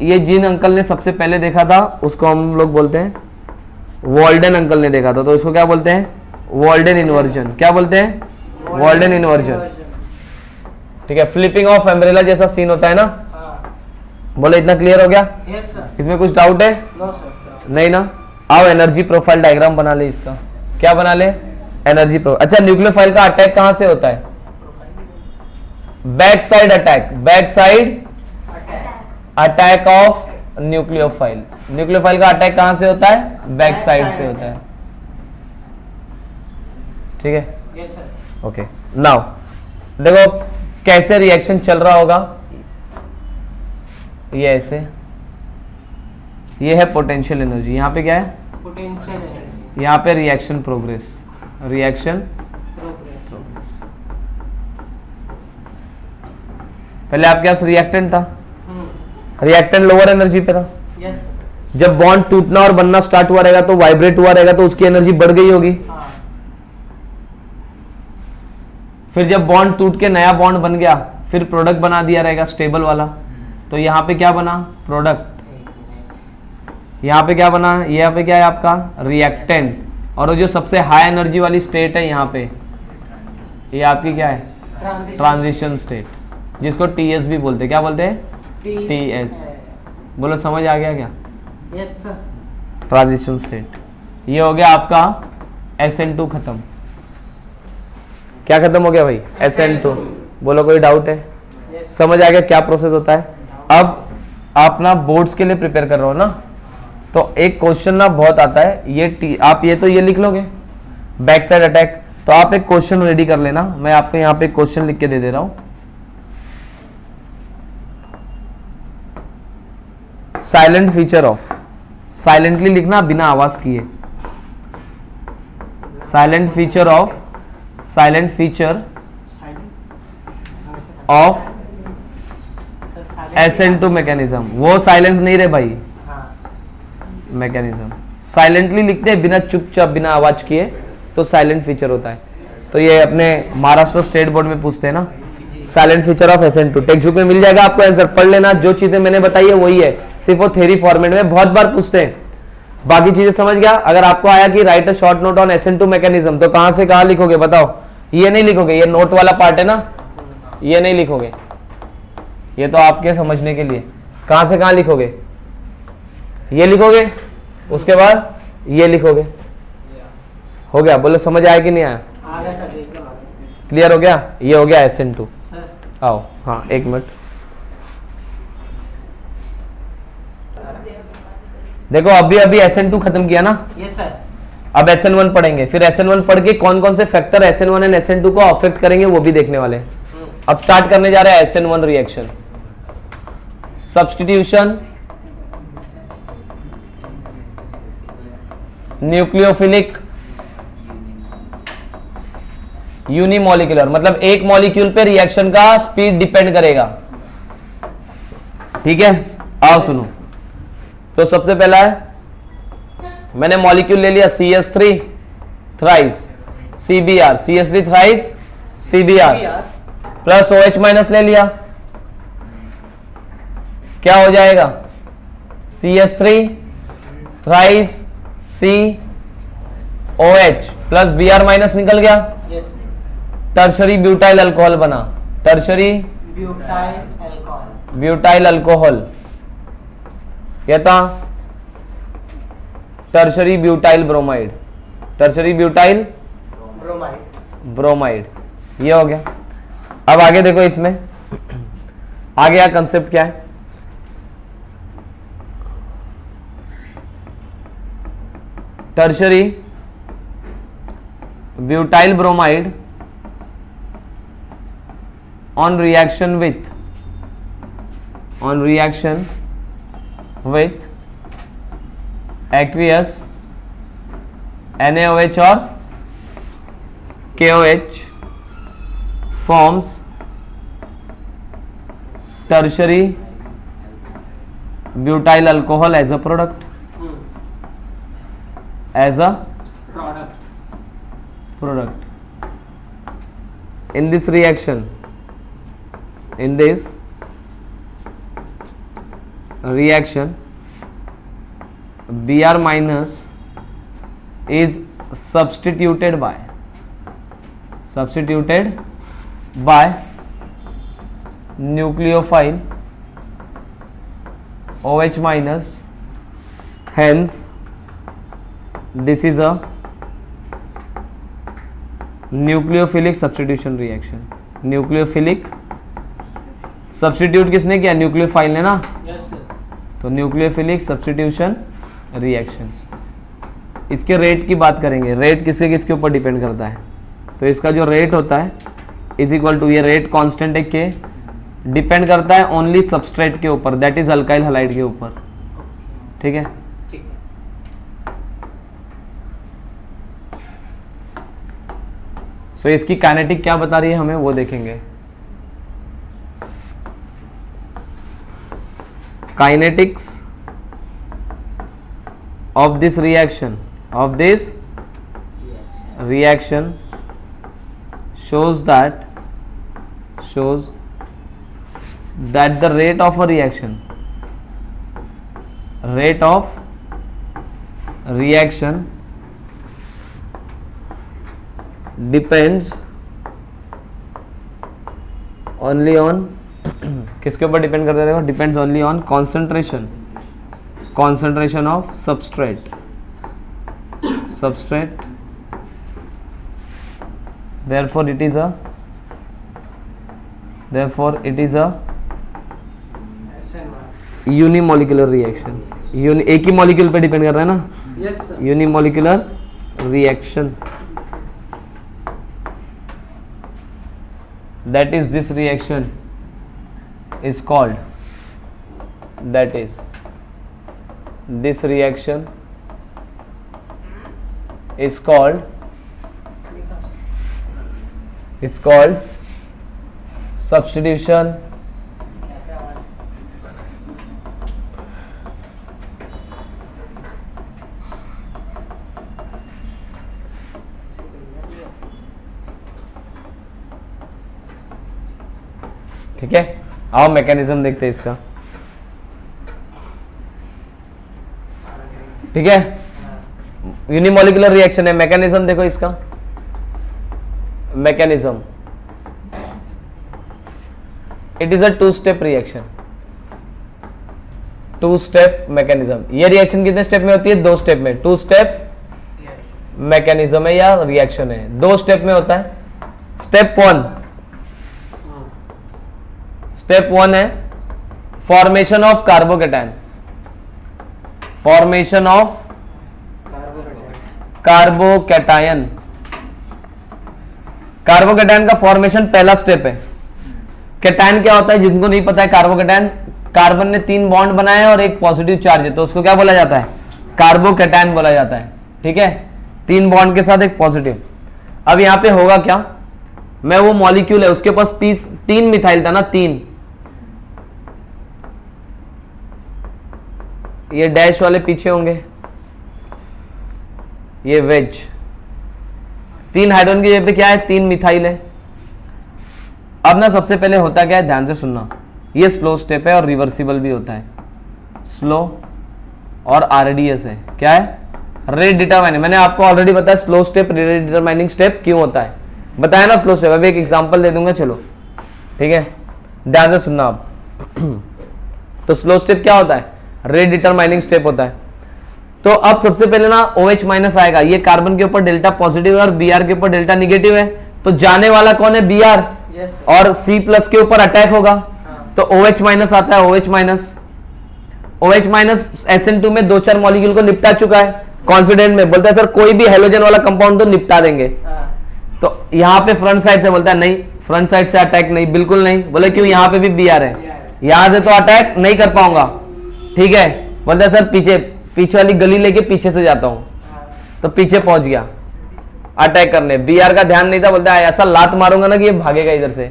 ये जिन अंकल ने सबसे पहले देखा था उसको हम लोग बोलते हैं, वॉल्डेन अंकल ने देखा था, तो इसको क्या बोलते हैं, वॉल्डेन इन्वर्जन। क्या बोलते हैं, वॉल्डेन इन्वर्जन। ठीक है, फ्लिपिंग ऑफ अम्ब्रेला जैसा सीन होता है ना। बोलो इतना क्लियर हो गया? Yes sir. इसमें कुछ डाउट है? No sir. नहीं ना? आओ एनर्जी प्रोफाइल डायग्राम बना ले इसका। क्या बना ले? Energy profile. अच्छा न्यूक्लियोफाइल का अटैक कहां से होता है? Back side attack, back side attack of nucleophile. Nucleophile का अटैक कहां से होता है? बैक साइड से होता है। ठीक है, यस सर। ओके, नाउ देखो कैसे रिएक्शन चल रहा होगा। ये ऐसे, ये है पोटेंशियल एनर्जी, यहाँ पे क्या है? Potential energy. यहाँ पे reaction progress, reaction progress. Progress. पहले आपके पास रिएक्टेंट था, रिएक्टेंट लोअर एनर्जी पे था। Yes sir. जब बॉन्ड टूटना और बनना स्टार्ट हुआ रहेगा तो वाइब्रेट हुआ रहेगा तो उसकी एनर्जी बढ़ गई होगी। हाँ। फिर जब बॉन्ड टूट के नया बॉन्ड बन गया, फिर प्रोडक्ट बना दिया रहेगा स्टेबल वाला, तो यहाँ पे क्या बना? प्रोडक्ट। यहाँ पे क्या बना? यहाँ पे क्या है आपका? रिएक्टेंट। और वो जो सबसे हाई एनर्जी वाली स्टेट है यहाँ पे, ये आपकी क्या है? ट्रांजिशन स्टेट, जिसको TS भी बोलते हैं। क्या बोलते हैं? TS। बोलो समझ आ गया क्या? Yes sir. Transition state. ये हो गया आपका SN2 खत्म। क्या खत्म हो गया भाई? SN2। बोलो कोई डाउट है? समझ आ गया क्या प्रोसेस होता है? अब आप ना बोर्ड्स के लिए प्रिपेयर कर रहे हो ना, तो एक क्वेश्चन ना बहुत आता है, ये आप ये तो ये लिख लोगे बैक साइड अटैक, तो आप एक क्वेश्चन रेडी कर लेना। मैं आपको यहाँ पे एक क्वेश्चन लिख के दे दे रहा हूं। साइलेंट फीचर ऑफ, साइलेंटली लिखना बिना आवाज किए। Silent feature of, silent feature of SN2 mechanism. वो साइलेंस नहीं रे भाई, मैकेनिज्म। साइलेंटली लिखते हैं बिना चुपचाप, बिना आवाज किए, तो साइलेंट फीचर होता है। तो ये अपने महाराष्ट्र स्टेट बोर्ड में पूछते हैं ना, silent feature of SN2। Text book में मिल जाएगा आपको, आंसर पढ़ लेना। जो चीजें मैंने बताई है वही है, सिर्फ वो थ्योरी फॉर्मेट में बहुत बार पूछते हैं। बाकी चीजें समझ गया? अगर आपको आया कि right a short note on SN2 mechanism, तो कहां से कहां लिखोगे बताओ? ये नहीं लिखोगे, ये नोट वाला पार्ट है ना, ये नहीं लिखोगे, ये तो आपके समझने के लिए। कहां से कहां लिखोगे? ये लिखोगे, उसके बाद ये लिखोगे। हो गया? बोलो समझ आया कि नहीं आया? क्लियर हो गया? ये हो गया SN2। आओ, हाँ एक मिनट देखो, अभी अभी SN2 खत्म किया ना। Yes sir. अब SN1 पढ़ेंगे, फिर SN1 पढ़ के कौन कौन से फैक्टर SN1 एंड SN2 को अफेक्ट करेंगे वो भी देखने वाले हैं। अब स्टार्ट करने जा रहे हैं SN1 reaction. Substitution, nucleophilic, unimolecular, मतलब एक मॉलिक्यूल पे रिएक्शन का स्पीड डिपेंड करेगा। ठीक है, आओ सुनो। तो सबसे पहला है, मैंने मॉलिक्यूल ले लिया CH3 thrice. CBr, CH3 thrice CBr plus OH minus ले लिया, क्या हो जाएगा? CH3 thrice COH plus Br minus निकल गया, Yes. टर्शरी ब्यूटाइल अल्कोहल बना, tertiary Butyl alcohol. Butyl alcohol, कहता tertiary butyl bromide, tertiary butyl Bromide. Bromide, ये हो गया। अब आगे देखो, इसमें आगे का कंसेप्ट क्या है? Tertiary butyl bromide on reaction with aqueous NaOH or KOH forms tertiary butyl alcohol as a product, as a product. In this reaction, Br minus is substituted by nucleophile OH minus, hence this is a nucleophilic substitution reaction. nucleophilic substitute किसने किया? Nucleophile ने ना, Yes, sir. तो nucleophilic substitution reaction. इसके rate की बात करेंगे, rate किसके किसके ऊपर डिपेंड करता है? तो इसका जो रेट होता है इज इक्वल टू, ये रेट कांस्टेंट है के, डिपेंड करता है ओनली सबस्ट्रेट के ऊपर, दैट इज अल्काइल हैलाइड के ऊपर, ठीक है? ठीक है. सो इसकी काइनेटिक क्या बता रही है हमें, वो देखेंगे। Kinetics of this reaction shows that the rate of a reaction depends only on किसके ऊपर डिपेंड करता है? देखो, depends only on concentration of substrate, therefore it is a unimolecular reaction. एक ही मॉलिक्यूल पे डिपेंड कर रहा है ना, Yes, sir. unimolecular reaction, that is this reaction is called substitution ठीक है। आओ मैकेनिज्म देखते हैं इसका, ठीक है। यूनिमोलिकुलर रिएक्शन है, मैकेनिज्म देखो इसका, mechanism it is a two step reaction, two step mechanism. ये रिएक्शन कितने स्टेप में होती है? 2 स्टेप में। 2 स्टेप मैकेनिज्म है या रिएक्शन है, 2 स्टेप में होता है। स्टेप 1 है formation of carbocation, formation of carbocation. Carbocation का फॉर्मेशन पहला स्टेप है। कैटायन क्या होता है, जिनको नहीं पता है, कार्बोकेटायन, कार्बन ने 3 बॉन्ड बनाए और एक पॉजिटिव चार्ज है, तो उसको क्या बोला जाता है? कार्बोकेटायन बोला जाता है, ठीक है। 3 बॉन्ड के साथ एक पॉजिटिव। अब यहां पे होगा क्या, मैं वो मॉलिक्यूल है उसके पास 3 मिथाइल था ना, 3, ये डैश वाले पीछे होंगे, ये वेज, 3 हाइड्रोजन की जगह पे क्या है, 3 मिथाइल है। अब ना सबसे पहले होता क्या है, ध्यान से सुनना, ये स्लो स्टेप है और रिवर्सिबल भी होता है, स्लो और आरडीएस है, क्या है, रेट डिटरमाइनिंग। मैंने आपको ऑलरेडी बताया slow step rate determining step क्यों होता है, बताया ना स्लो स्टेप। अभी एक एग्जांपल दे दूंगा, चलो ठीक है, ध्यान से सुनना आप। तो स्लो स्टेप क्या होता है, रेट डिटरमाइनिंग स्टेप होता है। तो अब सबसे पहले ना OH माइनस आएगा, ये कार्बन के ऊपर डेल्टा पॉजिटिव है और Br के ऊपर डेल्टा निगेटिव है, तो जाने वाला कौन है, Br, और C प्लस के ऊपर अटैक होगा, तो OH माइनस आता है, OH minus. OH minus SN2 में 2-4 मॉलिक्यूल को निपटा चुका है, कॉन्फिडेंट में बोलता है सर कोई भी हेलोजन वाला कंपाउंड तो निपटा देंगे। तो यहाँ पे फ्रंट साइड से बोलता है नहीं, फ्रंट साइड से अटैक नहीं, बिल्कुल नहीं। बोले क्यों, यहाँ पे भी Br है, यहां से तो अटैक नहीं कर पाऊंगा, ठीक है। बोलता है सर पीछे वाली गली लेके पीछे से जाता हूं, तो पीछे पहुंच गया अटैक करने। Br का ध्यान नहीं था, बोलता है ऐसा लात मारूंगा ना कि ये भागेगा इधर से।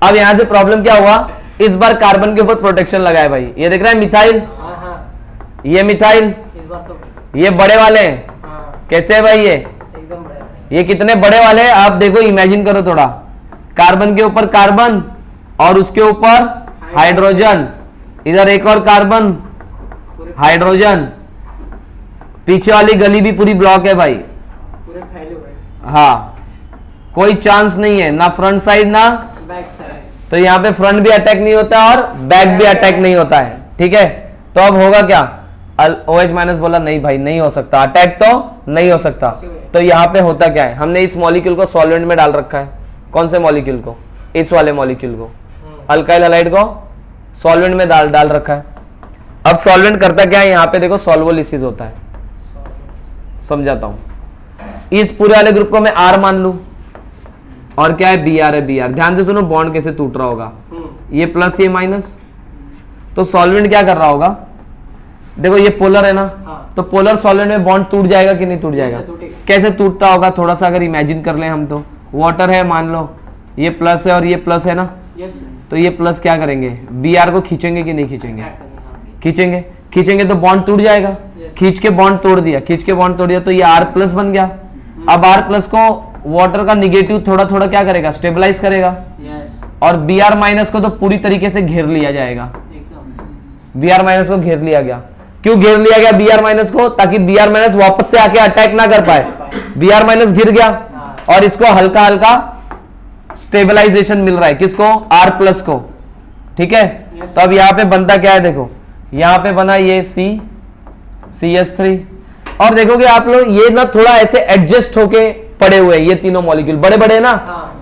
अब यहां से प्रॉब्लम क्या हुआ, इस बार कार्बन के ऊपर प्रोटेक्शन लगा है भाई, ये देख रहा है मिथाइल, ये मिथाइल, ये बड़े वाले हैं, कैसे है भाई, ये कितने बड़े वाले हैं आप देखो, इमेजिन करो थोड़ा, कार्बन के ऊपर कार्बन और उसके ऊपर हाइड्रोजन, इधर एक और कार्बन हाइड्रोजन, पीछे वाली गली भी पूरी ब्लॉक है भाई, पूरे फैले हुए, हाँ कोई चांस नहीं है, ना फ्रंट साइड ना बैक साइड। तो यहाँ पे फ्रंट भी अटैक नहीं होता और बैक भी अटैक नहीं होता है, ठीक है। तो अब होगा क्या, OH माइनस बोला नहीं भाई नहीं हो सकता, अटैक तो नहीं हो सकता। तो यहाँ पे होता क्या है, हमने इस मॉलिक्यूल को सॉल्वेंट में डाल रखा है, कौन से मॉलिक्यूल को, इस वाले मॉलिक्यूल को, अल्काइल हैलाइड को सॉल्वेंट में डाल रखा है। अब सॉल्वेंट करता क्या है, यहाँ पे देखो सॉल्वोलिसिस होता है, समझाता हूं। इस पूरे वाले ग्रुप को मैं R मान लू और क्या है Br है, Br ध्यान से सुनो, बॉन्ड कैसे टूट रहा होगा, ये प्लस ये माइनस, तो सॉल्वेंट क्या कर रहा होगा, देखो ये पोलर है ना, तो पोलर सॉल्वेंट में बॉन्ड टूट जाएगा कि नहीं टूट जाएगा, कैसे टूटता होगा, थोड़ा सा अगर इमेजिन कर ले हम, तो वाटर है मान लो, ये प्लस है और ये प्लस है ना, तो ये प्लस क्या करेंगे, Br को खींचेंगे कि नहीं खींचेंगे, खींचेंगे तो बॉन्ड टूट जाएगा, खींच के बॉन्ड तोड़ दिया, तो ये R प्लस बन गया। अब R प्लस को वाटर का निगेटिव थोड़ा थोड़ा क्या करेगा, स्टेबलाइज करेगा, और Br माइनस को तो पूरी तरीके से घेर लिया जाएगा, Br माइनस को घेर लिया गया। क्यों घेर लिया गया Br माइनस को, ताकि Br माइनस वापस से आके अटैक ना कर पाए, Br माइनस घिर गया और इसको हल्का हल्का स्टेबलाइजेशन मिल रहा है, किसको, R प्लस को, ठीक है। तो अब यहाँ पे बनता क्या है, देखो यहाँ पे बना ये CH3, और देखोगे आप लोग ये ना थोड़ा ऐसे एडजस्ट होके पड़े हुए हैं, ये तीनों मॉलिक्यूल बड़े बड़े है ना,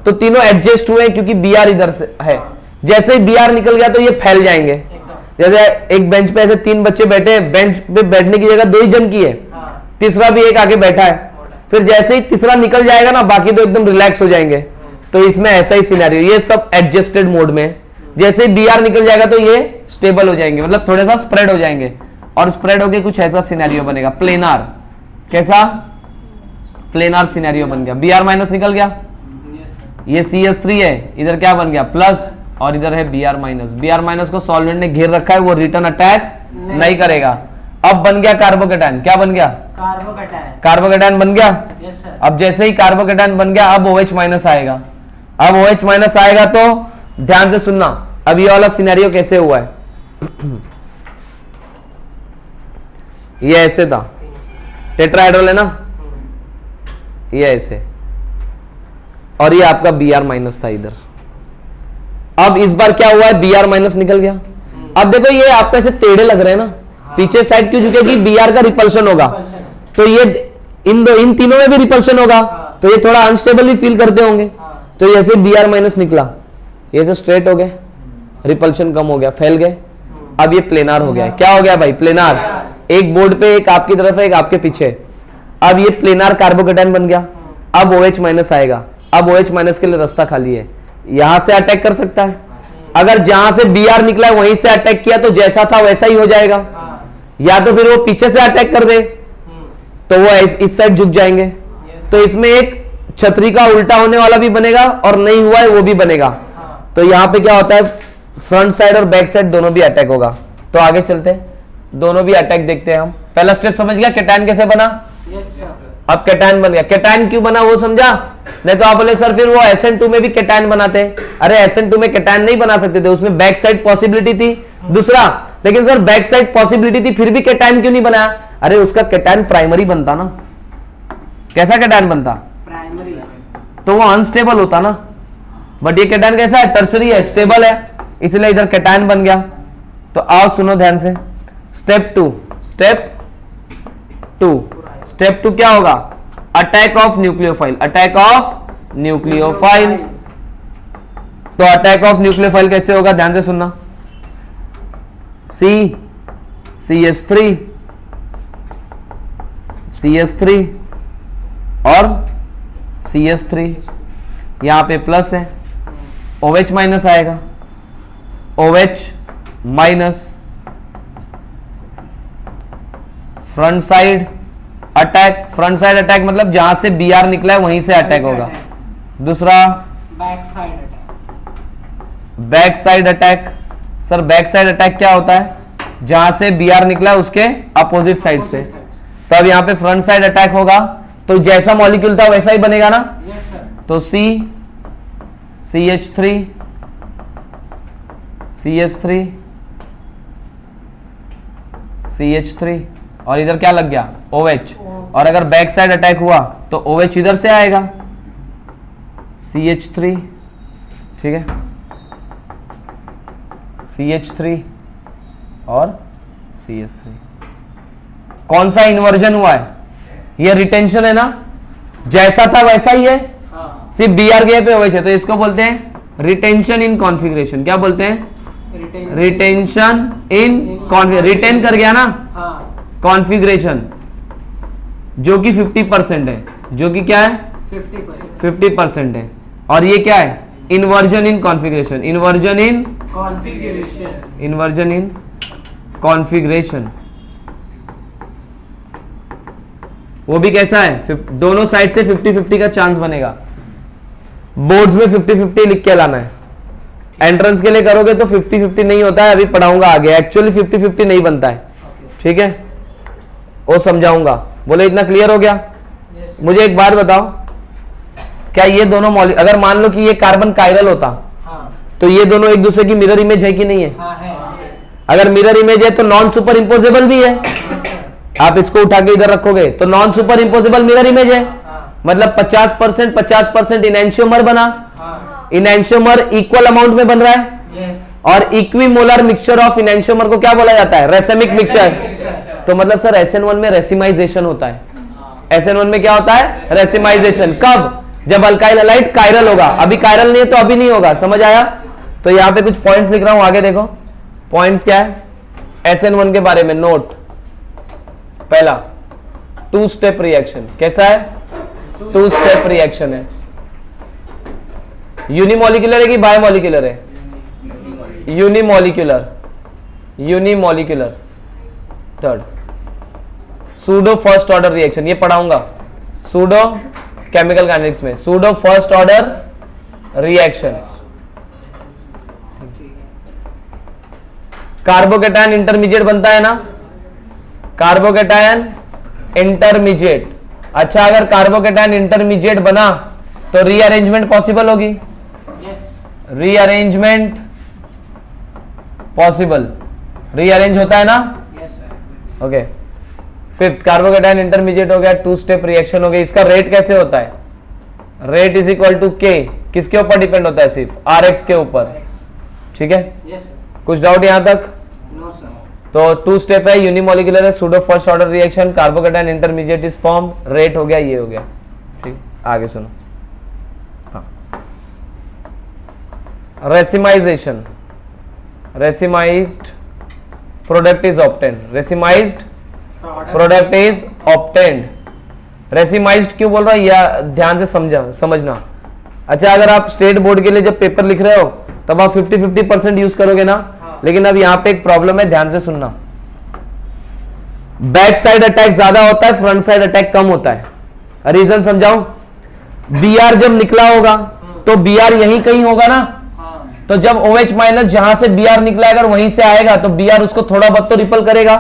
तो तीनों एडजस्ट हुए क्योंकि Br इधर से है, जैसे ही Br निकल गया तो ये फैल जाएंगे। जैसे एक बेंच पे ऐसे 3 बच्चे बैठे हैं, बेंच पे बैठने की जगह 2 ही जन की है, तीसरा भी एक आगे बैठा है, फिर जैसे ही तीसरा निकल जाएगा ना बाकी तो एकदम रिलैक्स हो जाएंगे। तो इसमें ऐसा ही सिनेरियो, ये सब एडजस्टेड मोड में, जैसे ही Br निकल जाएगा तो ये स्टेबल हो जाएंगे, मतलब थोड़ा सा स्प्रेड हो जाएंगे, और स्प्रेड होके कुछ ऐसा सिनेरियो बनेगा, प्लेनार, कैसा, प्लेनार सिनेरियो बन गया। Br माइनस निकल गया, ये CH3 है, इधर क्या बन गया प्लस, और इधर है Br माइनस। Br माइनस को सॉल्वेंट ने घेर रखा है, वो रिटर्न अटैक नहीं करेगा। अब बन गया कार्बोकेटायन, क्या बन गया, कार्बोकेटायन बन गया। अब जैसे ही कार्बोकेटायन बन गया, अब OH माइनस आएगा, अब OH माइनस आएगा तो ध्यान से सुनना, अब ये वाला सिनेरियो कैसे हुआ है, ये ऐसे था, टेट्राहेड्रल है ना, ये ऐसे, और ये आपका Br माइनस था इधर। अब इस बार क्या हुआ है, Br माइनस निकल गया। अब देखो ये आपका ऐसे टेढ़े लग रहे हैं ना, पीछे साइड क्यों झुकेगी, Br का रिपल्शन होगा, तो ये इन तीनों में भी रिपल्शन होगा, तो ये थोड़ा अनस्टेबल भी फील करते होंगे। तो जैसे Br माइनस निकला, ये से स्ट्रेट हो गए, रिपल्शन कम हो गया, फैल गए। अब ये प्लेनार हो गया, क्या हो गया भाई, प्लेनार, एक बोर्ड पे एक आपकी तरफ है एक आपके पीछे। अब ये प्लेनार कार्बोकेटायन बन गया। अब OH माइनस आएगा, अब OH माइनस के लिए रास्ता खाली है, यहां से अटैक कर सकता है। अगर जहां से Br निकला है वहीं से अटैक किया तो जैसा था वैसा ही हो जाएगा, या तो फिर वो पीछे से अटैक कर दे तो वो इस साइड झुक जाएंगे। तो इसमें एक छतरी का उल्टा होने वाला भी बनेगा और नहीं हुआ है वो भी बनेगा। तो यहाँ पे क्या होता है, फ्रंट साइड और बैक साइड दोनों भी अटैक होगा। तो आगे चलते हैं, दोनों भी अटैक देखते हैं हम। पहला स्टेप समझ गया, कैटायन कैसे बना, अब कैटायन बन गया। कैटायन क्यों बना वो समझा? नहीं तो आप बोले सर फिर वो SN2 में भी कैटायन बनाते हैं। अरे SN2 में कैटायन नहीं बना सकते थे, उसमें बैक साइड पॉसिबिलिटी थी दूसरा। लेकिन सर बैक साइड पॉसिबिलिटी थी फिर भी कैटायन क्यों नहीं बनाया? अरे उसका कैटायन प्राइमरी बनता ना। कैसा कैटायन बनता? प्राइमरी। तो वो अनस्टेबल होता ना। बट ये कैटायन कैसा है? टर्शरी है, स्टेबल है, इसलिए इधर कैटायन बन गया। तो आओ सुनो ध्यान से। स्टेप टू स्टेप टू क्या होगा? Attack of nucleophile. Attack of nucleophile. तो अटैक ऑफ न्यूक्लियोफाइल कैसे होगा? ध्यान से सुनना। CH3 और CH3 यहां पे प्लस है, OH माइनस आएगा, OH minus, front side attack. Front side attack मतलब जहां से Br निकला है वहीं से अटैक होगा। दूसरा back side attack. Back side attack. Sir back side attack क्या होता है? जहां से Br निकला है उसके अपोजिट साइड से। तो अब यहां पे फ्रंट साइड अटैक होगा, तो जैसा मॉलिक्यूल था वैसा ही बनेगा ना। Yes sir. तो CH3 और इधर क्या लग गया? OH। और अगर बैक साइड अटैक हुआ तो OH इधर से आएगा, CH3, ठीक है, CH3 और CH3। कौन सा इन्वर्जन हुआ है? ये रिटेंशन है ना, जैसा था वैसा ही है, हाँ। सिर्फ Br गए पे OH है, तो इसको बोलते हैं रिटेंशन इन कॉन्फ़िगरेशन। क्या बोलते हैं? Retention in configuration. रिटेन कर गया ना हाँ। कॉन्फ़िगरेशन, जो कि 50% है, जो कि क्या है? 50% है। और ये क्या है? Inversion in configuration. Inversion in configuration वो भी कैसा है? दोनों साइड से 50-50 का चांस बनेगा। बोर्ड्स में 50-50 लिख के लाना है। एंट्रेंस के लिए करोगे तो 50-50 नहीं होता है, अभी पढ़ाऊंगा आगे। एक्चुअली 50-50 नहीं बनता है, ठीक है, वो समझाऊंगा। बोले इतना क्लियर हो गया? मुझे एक बात बताओ, क्या ये दोनों अगर मान लो कि ये कार्बन कायरल होता, हाँ। तो ये दोनों एक दूसरे की मिरर इमेज है कि नहीं है? हाँ है। अगर मिरर इमेज है तो नॉन सुपर इम्पोजेबल भी है। आप इसको उठा के इधर रखोगे तो non super imposable mirror image है, मतलब 50% इनैंशियोमर बना। इनैंशियोमर इक्वल अमाउंट में बन रहा है, और इक्विमोलर मिक्सचर ऑफ इनैंशियोमर को क्या बोला जाता है? Racemic mixture. तो मतलब सर SN1 में रेसिमाइजेशन होता है। SN1 में क्या होता है? रेसिमाइजेशन। कब? जब अल्काइल हैलाइड कायरल होगा। अभी कायरल नहीं है तो अभी नहीं होगा। समझ आया? तो यहां पे कुछ पॉइंट्स लिख रहा हूं, आगे देखो। पॉइंट्स क्या है SN1 के बारे में? नोट पहला, 2 स्टेप रिएक्शन। कैसा है? 2 स्टेप रिएक्शन है। यूनिमोलिकुलर है कि बायोमोलिकुलर है? Unimolecular. Third, pseudo first order reaction, ये पढ़ाऊंगा सूडो केमिकल काइनेटिक्स में। Pseudo first order reaction. Carbocation intermediate बनता है ना, कार्बोकेटायन इंटरमीडिएट। अच्छा, अगर कार्बोकेटायन इंटरमीडिएट बना तो रीअरेंजमेंट पॉसिबल होगी? रीअरेंजमेंट पॉसिबल, रीअरेंज होता है ना? ओके। फिफ्थ, कार्बोकेटायन इंटरमीडिएट हो गया, 2 स्टेप रिएक्शन हो गई। इसका रेट कैसे होता है? Rate is equal to K। किसके ऊपर डिपेंड होता है? सिर्फ RX के ऊपर, ठीक है। कुछ डाउट यहां तक? तो 2 स्टेप है, यूनिमोलिकुलर है, pseudo first order reaction, carbocation intermediate is form, rate हो गया, ये हो गया, ठीक। आगे सुनो। हाँ, racemization. Racemized product is obtained. Racemized product is obtained. Racemized क्यों बोल रहा है, या ध्यान से समझना। अच्छा, अगर आप स्टेट बोर्ड के लिए जब पेपर लिख रहे हो तब आप 50-50% यूज करोगे ना, लेकिन अब यहां पे एक प्रॉब्लम है, ध्यान से सुनना। बैक साइड अटैक ज्यादा होता है, फ्रंट साइड अटैक कम होता है। रीजन समझाऊं? Br जब निकला होगा तो Br यहीं कहीं होगा ना, तो जब OH माइनस जहां से Br निकला अगर वहीं से आएगा तो Br उसको थोड़ा बहुत तो रिपल करेगा।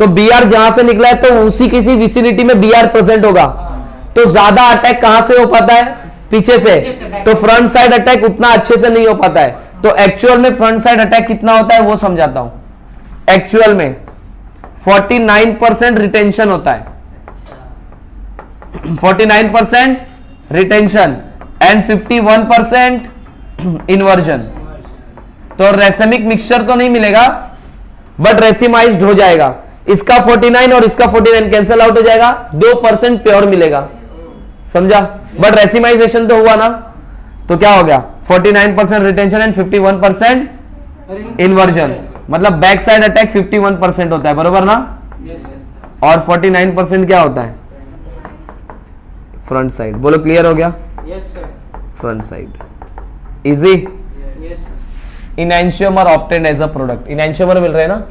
तो बी आर जहां से निकला है तो उसी किसी विसिनिटी में बी आर प्रेजेंट होगा, तो ज्यादा अटैक कहां से हो पाता है, पीछे से, तो फ्रंट साइड अटैक उतना अच्छे से नहीं हो पाता है। तो एक्चुअल में फ्रंट साइड अटैक कितना होता है वो समझाता हूं। एक्चुअल में 49% रिटेंशन होता है, 49% रिटेंशन एंड 51% इन्वर्जन। तो रेसेमिक मिक्सचर तो नहीं मिलेगा बट रेसिमाइज्ड हो जाएगा। इसका 49 और इसका 49 कैंसल आउट हो जाएगा, 2% प्योर मिलेगा, समझा। बट रेसिमाइजेशन तो हुआ ना, तो क्या हो गया 49% रिटेंशन एंड 51% इन्वर्जन, मतलब बैक साइड अटैक 51% होता है, बरोबर ना। और 49% क्या होता है, फ्रंट साइड। बोलो क्लियर हो गया, front side easy. Enantiomer obtained as a product, enantiomer मिल रहे हैं ना,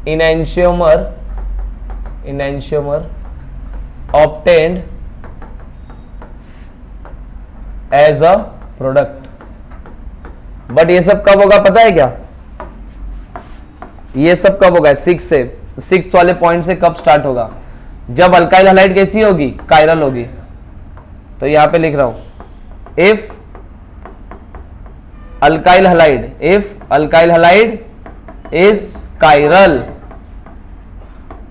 enantiomer obtained as a product. But ये सब कब होगा पता है क्या, ये सब कब होगा, 6 वाले पॉइंट से कब स्टार्ट होगा, जब अल्काइल हैलाइड कैसी होगी, कायरल होगी। तो यहां पे लिख रहा हूं, if alkyl halide is chiral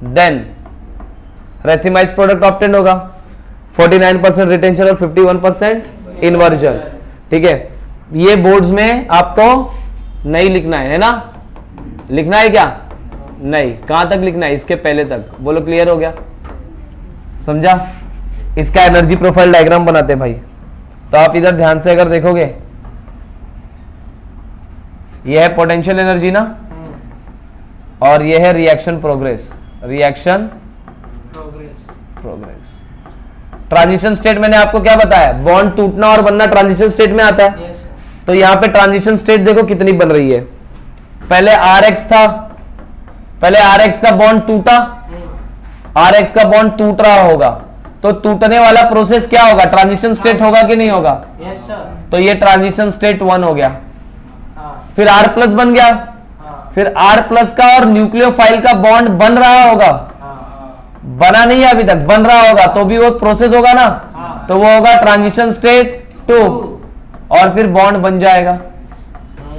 then racemize product obtained होगा, 49% रिटेंशन और 51% इन्वर्जन। ठीक है, ये बोर्ड्स में आपको नहीं लिखना है ना, लिखना है क्या, नहीं, कहां तक लिखना है, इसके पहले तक। बोलो क्लियर हो गया, समझा। इसका एनर्जी प्रोफाइल डायग्राम बनाते हैं भाई। तो आप इधर ध्यान से अगर देखोगे, यह है पोटेंशियल एनर्जी ना, और यह है रिएक्शन प्रोग्रेस, ट्रांजिशन स्टेट। मैंने आपको क्या बताया, बॉन्ड टूटना और बनना ट्रांजिशन स्टेट में आता है। तो यहां पे ट्रांजिशन स्टेट देखो कितनी बन रही है, पहले RX था, पहले RX का बॉन्ड टूटा, RX का बॉन्ड टूट रहा होगा, तो टूटने वाला प्रोसेस क्या होगा, ट्रांजिशन स्टेट होगा कि नहीं होगा। तो ये ट्रांजिशन स्टेट 1 हो गया। फिर R+ बन गया, फिर R+ का और न्यूक्लियोफाइल का बॉन्ड बन रहा होगा, बना नहीं है अभी तक, बन रहा होगा, तो भी वो प्रोसेस होगा ना, तो वो होगा ट्रांजिशन स्टेट 2, और फिर बॉन्ड बन जाएगा।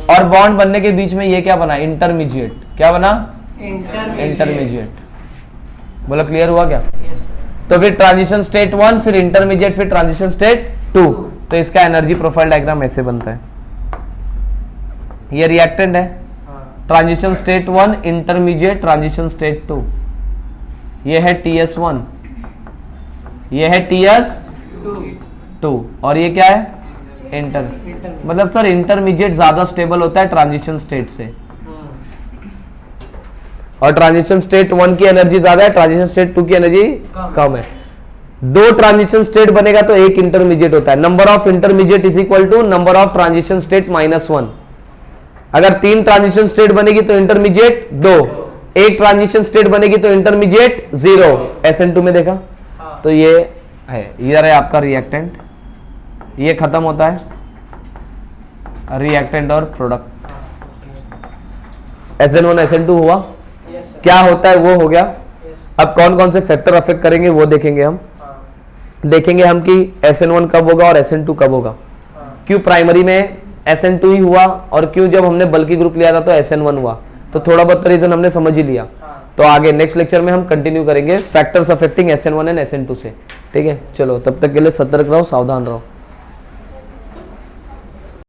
और बॉन्ड बनने के बीच में ये क्या बना, इंटरमीडिएट। क्या बना, इंटरमीडिएट। बोलो क्लियर हुआ क्या। तो फिर ट्रांजिशन स्टेट 1, फिर इंटरमीडिएट, फिर ट्रांजिशन स्टेट 2। तो इसका एनर्जी प्रोफाइल डायग्राम ऐसे बनता है। ये रिएक्टेंट है, transition state 1, intermediate, transition state 2। ये है TS1, ये है TS2, और ये क्या है, इंटर। मतलब सर इंटरमीडिएट ज्यादा स्टेबल होता है ट्रांजिशन स्टेट से, और ट्रांजिशन स्टेट 1 की एनर्जी ज्यादा है, ट्रांजिशन स्टेट 2 की एनर्जी कम है। 2 ट्रांजिशन स्टेट बनेगा तो 1 इंटरमीडिएट होता है। Number of intermediate is equal to number of transition state -1। अगर 3 ट्रांजिशन स्टेट बनेगी तो इंटरमीडिएट 2, 1 ट्रांजिशन स्टेट बनेगी तो इंटरमीडिएट 0। SN2 में देखा, तो ये है, इधर है आपका रिएक्टेंट, ये खत्म होता है रिएक्टेंट और प्रोडक्ट। SN1 SN2 हुआ, क्या होता है वो हो गया। अब कौन कौन से फैक्टर अफेक्ट करेंगे वो देखेंगे हम, देखेंगे हम कि SN1 कब होगा और SN2 कब होगा। क्यों प्राइमरी में SN2 ही हुआ, और क्यों जब हमने बल्कि ग्रुप लिया था तो SN1 हुआ। तो थोड़ा बहुत रीजन हमने समझ ही लिया। तो आगे नेक्स्ट लेक्चर में हम कंटिन्यू करेंगे factors affecting SN1 and SN2 से। ठीक है, चलो तब तक के लिए सतर्क रहो, सावधान रहो।